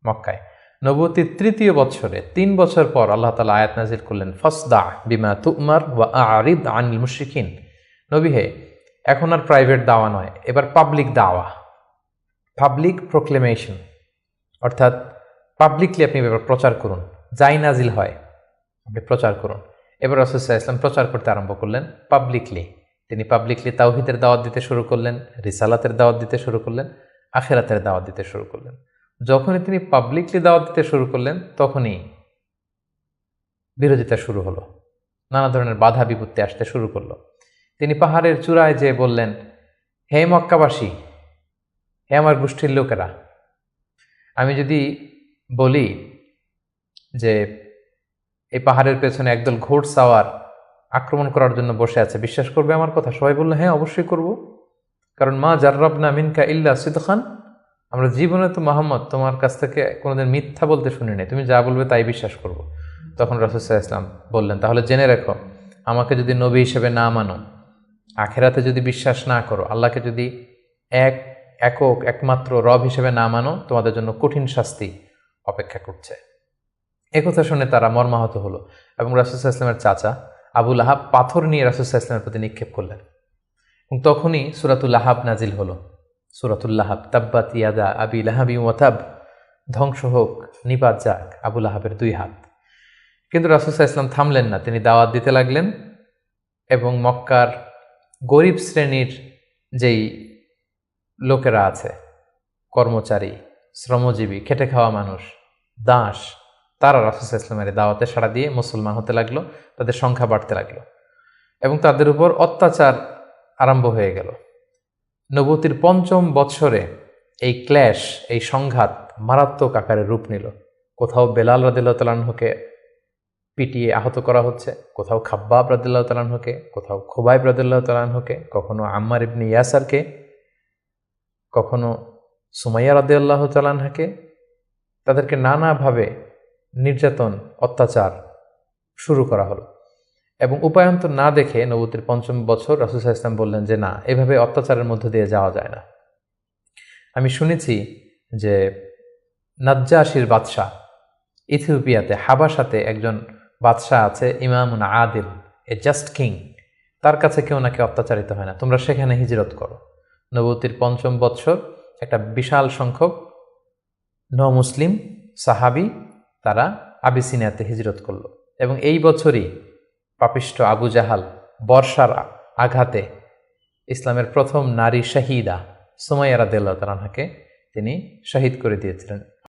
মক্কায়। নবুয়তির ৩য় বছরে ৩ বছর পর আল্লাহ তাআলা আয়াত নাযিল করলেন, ফাসদা বিমা তু'মার ওয়া আ'রিদ আনিল মুশরিকিন। নবী হে, এখন আর প্রাইভেট দাওয়া নয়, এবার পাবলিক দাওয়া, পাবলিক প্রোক্লেমেশন, অর্থাৎ পাবলিকলি আপনি এবার প্রচার করুন, যাই নাজিল হয় আপনি প্রচার করুন। এবার রাসূল সাল্লাল্লাহু আলাইহি ওয়াসাল্লাম প্রচার করতে আরম্ভ করলেন পাবলিকলি। তিনি পাবলিকলি তাওহীদের দাওয়াত দিতে শুরু করলেন, রিসালাতের দাওয়াত দিতে শুরু করলেন, আখিরাতের দাওয়াত দিতে শুরু করলেন। যখনই তিনি পাবলিকলি দাওয়াত দিতে শুরু করলেন তখনই বিরোধিতা শুরু হলো, নানা ধরনের বাধা বিপত্তি আসতে শুরু করলো। তিনি পাহাড়ের চূড়ায় যেয়ে বললেন, হে মক্কাবাসী, হে আমার গোষ্ঠীর লোকেরা, আমি যদি বলি যে এই পাহাড়ের পেছনে একদল ঘোড়সাওয়ার আক্রমণ করার জন্য বসে আছে, বিশ্বাস করবে আমার কথা? সবাই বললো, হ্যাঁ অবশ্যই করব, কারণ মা জাররাবনা মিনকা ইল্লা সিদখান, আমরা জীবনে তো মুহাম্মদ তোমার কাছ থেকে কোনোদিন মিথ্যা বলতে শুনি নাই, তুমি যা বলবে তাই বিশ্বাস করব। তখন রাসূল সাল্লাল্লাহু আলাইহি ওয়াসাল্লাম বললেন, তাহলে জেনে রেখো, আমাকে যদি নবী হিসেবে না মানো, আখিরাতে যদি বিশ্বাস না করো, আল্লাহকে যদি একক একমাত্র রব হিসেবে না মানো, তোমাদের জন্য কঠিন শাস্তি অপেক্ষা করছে। একথা শুনে তারা মর্মাহত হলো এবং রাসূল সাল্লাল্লাহু আলাইহি ওয়াসাল্লামের চাচা আবু লাহাব পাথর নিয়ে রাসূল সাল্লাল্লাহু আলাইহি ওয়াসাল্লামের প্রতি নিক্ষেপ করলেন এবং তখনই সূরাতুল লাহাব নাজিল হলো। সূরাতুল লাহাব, তাব্বাত ইয়াদা আবি লাহাবি ওয়া তাব, ধ্বংস হোক, নিপাত যাক আবু লাহাবের 2 হাত। কিন্তু রাসূল সাল্লাল্লাহু আলাইহি ওয়াসাল্লাম থামলেন না, তিনি দাওয়াত দিতে লাগলেন এবং মক্কার গরিব শ্রেণীর যেই লোকেরা আছে, কর্মচারী, শ্রমজীবী, খেটে খাওয়া মানুষ, দাস, তারা রাসূল সাল্লাল্লাহু আলাইহি ওয়াসাল্লামের দাওয়াতে সাড়া দিয়ে মুসলমান হতে লাগলো, তাদের সংখ্যা বাড়তে লাগলো এবং তাদের উপর অত্যাচার আরম্ভ হয়ে গেল। নবুয়তির ৫ম বৎসরে এই ক্ল্যাশ, এই সংঘাত মারাত্মক আকারে রূপ নিল। কোথাও বেলাল রাদিয়াল্লাহু তাআলা আনহুকে পিটিয়ে আহত করা হচ্ছে, কোথাও খাব্বাব রাদিয়াল্লাহু তাআলা আনহুকে, কোথাও খুবাইব রাদিয়াল্লাহু তাআলা আনহুকে, কখনো আম্মার ইবনে ইয়াসারকে, কখনো সুমাইয়া রাদিয়াল্লাহু তাআলা আনহাকে। তাদেরকে নানাভাবে নির্যাতন, অত্যাচার শুরু করা হলো এবং উপায়ন্তর না দেখে নবুয়তির ৫ম বছর রাসূল সাল্লাল্লাহু আলাইহি ওয়াসাল্লাম বললেন যে না, এভাবে অত্যাচারের মধ্য দিয়ে যাওয়া যায় না। আমি শুনেছি যে নাজ্জাশীর বাদশাহ, ইথিওপিয়াতে হাবাসাতে একজন বাদশাহ আছে, ইমামুন আদিল, এ জাস্ট কিং, তার কাছে কেউ নাকি অত্যাচারিত হয় না, তোমরা সেখানে হিজরত করো। নবুয়তির ৫ম বৎসর একটা বিশাল সংখ্যক মুসলিম সাহাবী তারা আবিসিনিয়াতে হিজরত করলো এবং এই বছরই পাপিষ্ঠ আবু জাহাল বর্ষার আঘাতে ইসলামের প্রথম নারী শাহিদা সুমাইয়া রাদিয়াল্লাহু তাআলা আনহাকে তিনি শহীদ করে দিয়েছিলেন।